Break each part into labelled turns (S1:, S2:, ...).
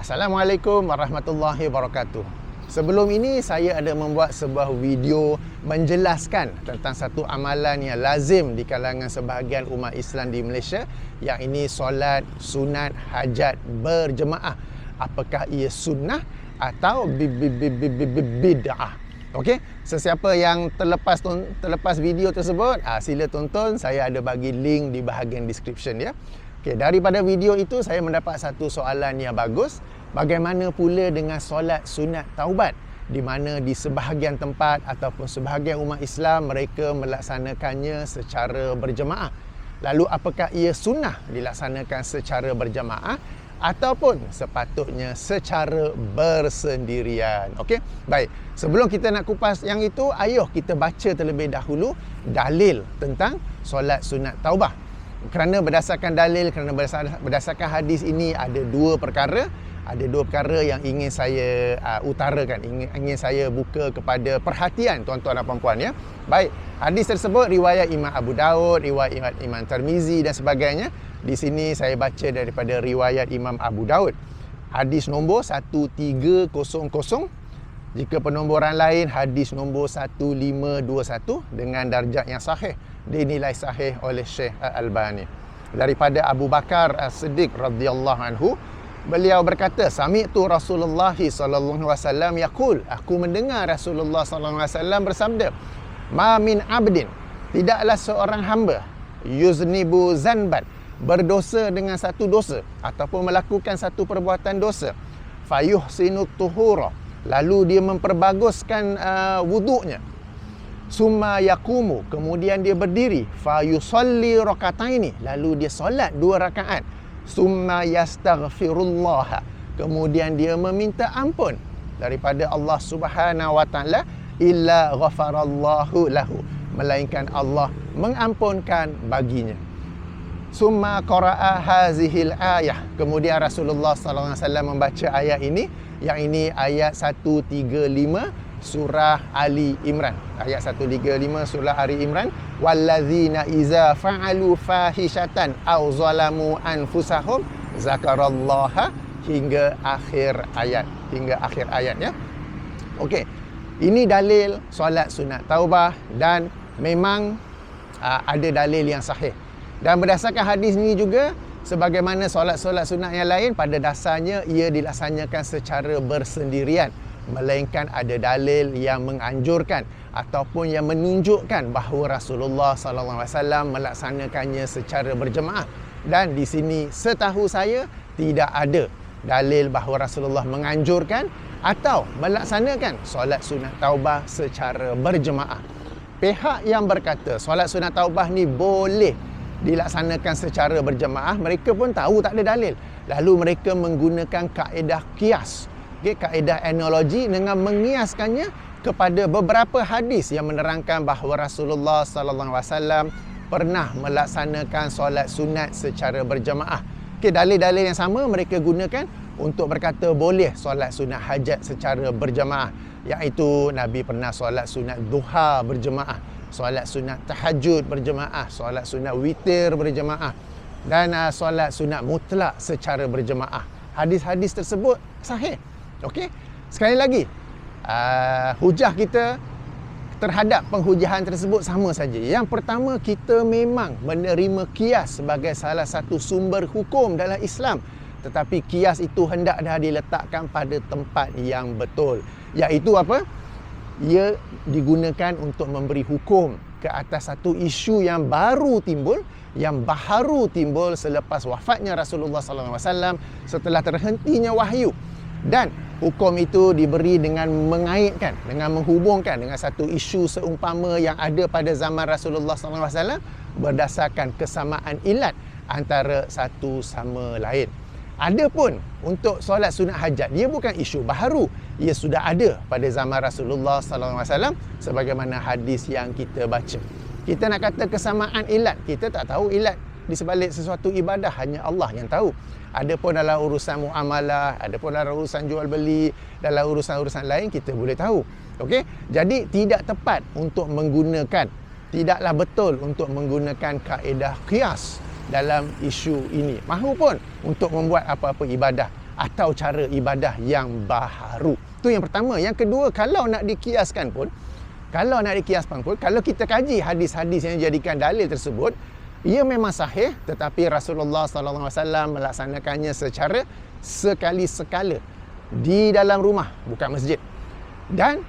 S1: Assalamualaikum warahmatullahi wabarakatuh. Sebelum ini saya ada membuat sebuah video menjelaskan tentang satu amalan yang lazim di kalangan sebahagian umat Islam di Malaysia, yang ini solat sunat hajat berjemaah. Apakah ia sunnah atau bid'ah? Okey, sesiapa yang terlepas video tersebut, sila tonton. Saya ada bagi link di bahagian description ya. Okey, daripada video itu saya mendapat satu soalan yang bagus. Bagaimana pula dengan solat sunat taubat, di mana di sebahagian tempat ataupun sebahagian umat Islam mereka melaksanakannya secara berjemaah. Lalu apakah ia sunnah dilaksanakan secara berjemaah ataupun sepatutnya secara bersendirian? Okey, baik. Sebelum kita nak kupas yang itu, ayuh kita baca terlebih dahulu dalil tentang solat sunat taubah. Kerana berdasarkan dalil, kerana berdasarkan hadis ini, ada dua perkara yang ingin saya utarakan, ingin saya buka kepada perhatian tuan-tuan dan puan-puan ya. Baik, hadis tersebut riwayat Imam Abu Daud, riwayat Imam Tirmizi dan sebagainya. Di sini saya baca daripada riwayat Imam Abu Daud. Hadis nombor 1300. Jika penomboran lain, hadis nombor 1521 dengan darjah yang sahih, dinilai sahih oleh Syekh Al-Albani. Daripada Abu Bakar As-Siddiq radhiyallahu anhu, beliau berkata, sami'tu Rasulullah sallallahu alaihi wasallam yaqul, aku mendengar Rasulullah sallallahu alaihi wasallam bersabda, ma min abdin, tidaklah seorang hamba, yuznibu zanban, berdosa dengan satu dosa ataupun melakukan satu perbuatan dosa, fayuhsinu tuhura, lalu dia memperbaguskan wuduknya, summa yaqumu, kemudian dia berdiri, fayusalli rakataini, lalu dia solat 2 rakaat, summa yastaghfirullah, kemudian dia meminta ampun daripada Allah Subhanahu wa taala, illa ghafarallahu lahu, melainkan Allah mengampunkan baginya. Summa qara'a hazihil ayah, kemudian Rasulullah sallallahu alaihi wasallam membaca ayat ini, yang ini ayat 135 surah Ali Imran. Ayat 135 surah Ali Imran, wallazina iza fa'alu fahishatan aw zalamu anfusahum zakarallaha, hingga akhir ayat ya. Okey. Ini dalil solat sunat taubah dan memang ada dalil yang sahih. Dan berdasarkan hadis ini juga, sebagaimana solat-solat sunat yang lain, pada dasarnya ia dilaksanakan secara bersendirian, melainkan ada dalil yang menganjurkan ataupun yang menunjukkan bahawa Rasulullah sallallahu alaihi wasallam melaksanakannya secara berjemaah. Dan di sini setahu saya tidak ada dalil bahawa Rasulullah menganjurkan atau melaksanakan solat sunat taubah secara berjemaah. Pihak yang berkata solat sunat taubah ni boleh dilaksanakan secara berjemaah, mereka pun tahu tak ada dalil. Lalu mereka menggunakan kaedah qiyas, kaedah analogi, dengan mengiaskannya kepada beberapa hadis yang menerangkan bahawa Rasulullah sallallahu alaihi wasallam pernah melaksanakan solat sunat secara berjemaah. Dalil-dalil yang sama mereka gunakan untuk berkata boleh solat sunat hajat secara berjemaah, iaitu Nabi pernah solat sunat duha berjemaah, solat sunat tahajud berjemaah, solat sunat witir berjemaah, dan solat sunat mutlak secara berjemaah. Hadis-hadis tersebut sahih. Okey, sekali lagi, hujah kita terhadap penghujahan tersebut sama saja. Yang pertama, kita memang menerima qiyas sebagai salah satu sumber hukum dalam Islam, tetapi qiyas itu hendaklah diletakkan pada tempat yang betul, iaitu apa? Ia digunakan untuk memberi hukum ke atas satu isu yang baru timbul, selepas wafatnya Rasulullah sallallahu alaihi wasallam, setelah terhentinya wahyu. Dan hukum itu diberi dengan mengaitkan, dengan menghubungkan dengan satu isu seumpama yang ada pada zaman Rasulullah sallallahu alaihi wasallam, berdasarkan kesamaan ilat antara satu sama lain. Adapun untuk solat sunat hajat, dia bukan isu baharu, ia sudah ada pada zaman Rasulullah sallallahu alaihi wasallam, sebagaimana hadis yang kita baca. Kita nak kata kesamaan ilat, kita tak tahu ilat di sebalik sesuatu ibadah, hanya Allah yang tahu. Adapun dalam urusan muamalah, adapun dalam urusan jual beli, dalam urusan-urusan lain kita boleh tahu. Okey, jadi tidak tepat untuk menggunakan, tidaklah betul untuk menggunakan kaedah qiyas dalam isu ini, mahupun untuk membuat apa-apa ibadah. atau cara ibadah yang baharu. Itu yang pertama. Yang kedua, kalau nak dikiaskan pun, kalau kita kaji hadis-hadis yang dijadikan dalil tersebut, ia memang sahih, tetapi Rasulullah sallallahu alaihi wasallam melaksanakannya secara sekali-sekala di dalam rumah, bukan masjid. Dan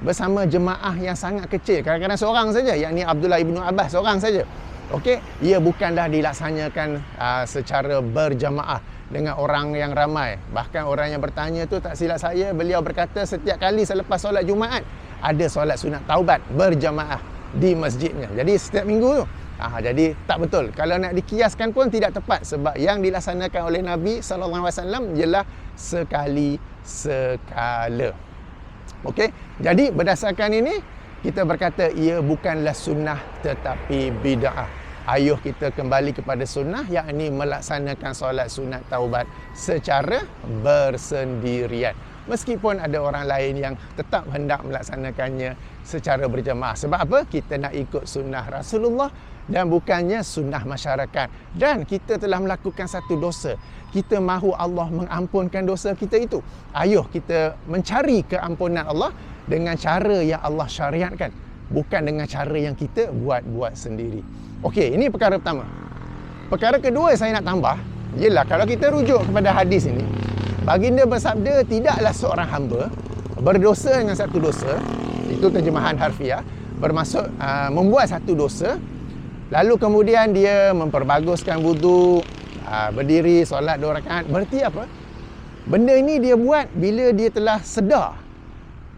S1: bersama jemaah yang sangat kecil, kadang-kadang seorang saja, yakni Abdullah ibnu Abbas seorang saja. Okey, ia bukanlah dilaksanakan secara berjamaah dengan orang yang ramai. Bahkan orang yang bertanya tu, tak silap saya, beliau berkata setiap kali selepas solat Jumaat ada solat sunat taubat berjamaah di masjidnya. Jadi setiap minggu tu. Jadi tak betul. Kalau nak dikiaskan pun tidak tepat, sebab yang dilaksanakan oleh Nabi sallallahu alaihi wasallam ialah sekali-sekala. Okey. Jadi berdasarkan ini kita berkata ia bukanlah sunnah tetapi bid'ah. Ayuh kita kembali kepada sunnah, yakni melaksanakan solat sunat taubat secara bersendirian. Meskipun ada orang lain yang tetap hendak melaksanakannya secara berjamaah. Sebab apa? Kita nak ikut sunnah Rasulullah dan bukannya sunnah masyarakat. Dan kita telah melakukan satu dosa. Kita mahu Allah mengampunkan dosa kita itu. Ayuh kita mencari keampunan Allah dengan cara yang Allah syariatkan, bukan dengan cara yang kita buat-buat sendiri. Okey, ini perkara pertama. Perkara kedua saya nak tambah ialah kalau kita rujuk kepada hadis ini, baginda bersabda tidaklah seorang hamba berdosa dengan satu dosa, itu terjemahan harfiah, bermaksud membuat satu dosa, lalu kemudian dia memperbaguskan wuduk, berdiri solat 2 rakaat. Berarti apa? Benda ini dia buat bila dia telah sedar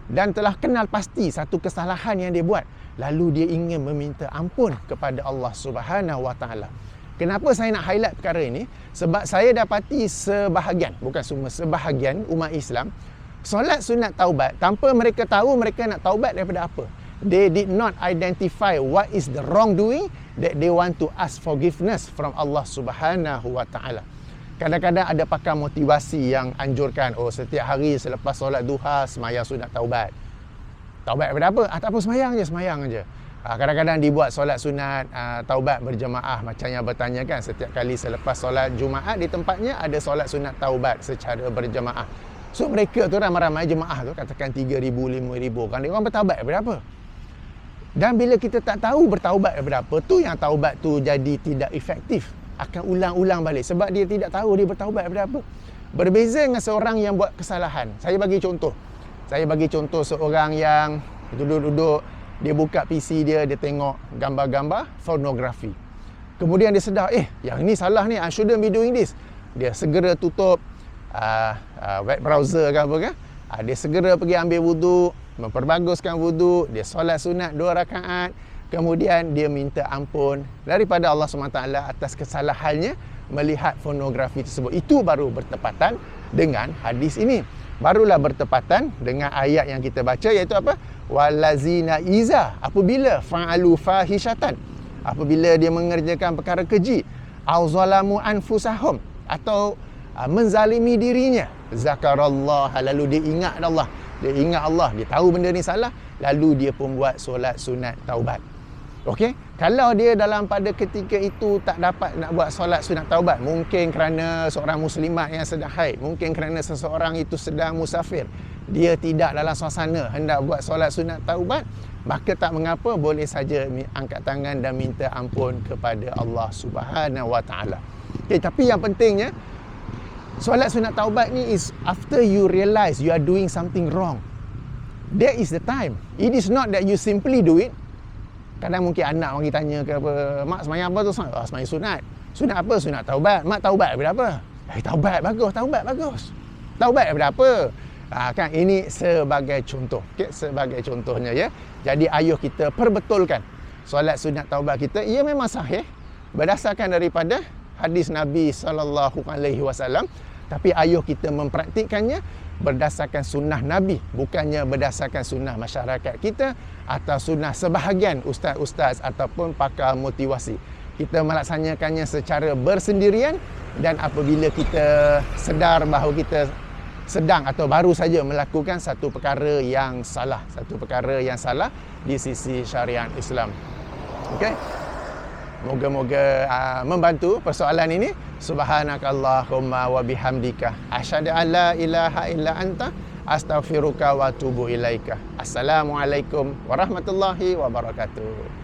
S1: dan telah kenal pasti satu kesalahan yang dia buat, lalu dia ingin meminta ampun kepada Allah Subhanahu Wa Taala. Kenapa saya nak highlight perkara ini? Sebab saya dapati sebahagian, bukan semua, sebahagian umat Islam solat sunat taubat tanpa mereka tahu mereka nak taubat daripada apa. They did not identify what is the wrongdoing that they want to ask forgiveness from Allah Subhanahu Wa Taala. Kadang-kadang ada pakar motivasi yang anjurkan, setiap hari selepas solat duha sembahyang sunat taubat. Taubat daripada apa? Tak apa, sembahyang je. Kadang-kadang dibuat solat sunat taubat berjemaah, macam yang bertanya kan, setiap kali selepas solat Jumaat di tempatnya ada solat sunat taubat secara berjemaah. So mereka tu ramai-ramai jemaah tu, katakan 3,000, 5,000 kan, dia orang bertaubat daripada apa? Dan bila kita tak tahu bertaubat daripada apa, tu yang taubat tu jadi tidak efektif, akan ulang-ulang balik sebab dia tidak tahu dia bertaubat daripada apa. Berbeza dengan seorang yang buat kesalahan. Saya bagi contoh seorang yang duduk-duduk, dia buka PC dia tengok gambar-gambar pornografi. Kemudian dia sedar, yang ni salah ni, I shouldn't be doing this. Dia segera tutup web browser ke apa kan. Dia segera pergi ambil wuduk, memperbaguskan wuduk, dia solat sunat 2 rakaat. Kemudian dia minta ampun daripada Allah SWT atas kesalahannya melihat pornografi tersebut. Itu baru bertepatan dengan hadis ini. Barulah bertepatan dengan ayat yang kita baca, iaitu apa? Walazina iza, apabila fa'alu fahishatan, apabila dia mengerjakan perkara keji, au zalamu anfusahum, atau menzalimi dirinya, zakarallah, lalu dia ingat Allah, dia tahu benda ni salah, lalu dia pun buat solat sunat taubat. Okey, kalau dia dalam pada ketika itu tak dapat nak buat solat sunat taubat, mungkin kerana seorang muslimat yang sedang haid, mungkin kerana seseorang itu sedang musafir, dia tidak dalam suasana hendak buat solat sunat taubat, maka tak mengapa, boleh saja angkat tangan dan minta ampun kepada Allah Subhanahu Wa Taala. Okey, tapi yang pentingnya solat sunat taubat ni is after you realize you are doing something wrong. That is the time. It is not that you simply do it. Kadang mungkin anak orang tanya ke apa, mak sembahyang apa tu? Sembahyang sunat. Sunat apa? Sunat taubat. Mak taubat daripada apa? Taubat bagus. Taubat daripada apa? Kan ini sebagai contoh. Okay? Sebagai contohnya ya. Jadi ayuh kita perbetulkan solat sunat taubat kita. Ia memang sahih berdasarkan daripada hadis Nabi SAW. Tapi ayuh kita mempraktikkannya berdasarkan sunnah Nabi, bukannya berdasarkan sunnah masyarakat kita atau sunnah sebahagian ustaz-ustaz ataupun pakar motivasi. Kita melaksanakannya secara bersendirian, dan apabila kita sedar bahawa kita sedang atau baru saja melakukan satu perkara yang salah di sisi syariat Islam. Okey. Moga-moga membantu persoalan ini. Subhanakallahumma wa bihamdika asyhadu an la ilaha illa anta astaghfiruka wa atubu ilaika. Assalamualaikum warahmatullahi wabarakatuh.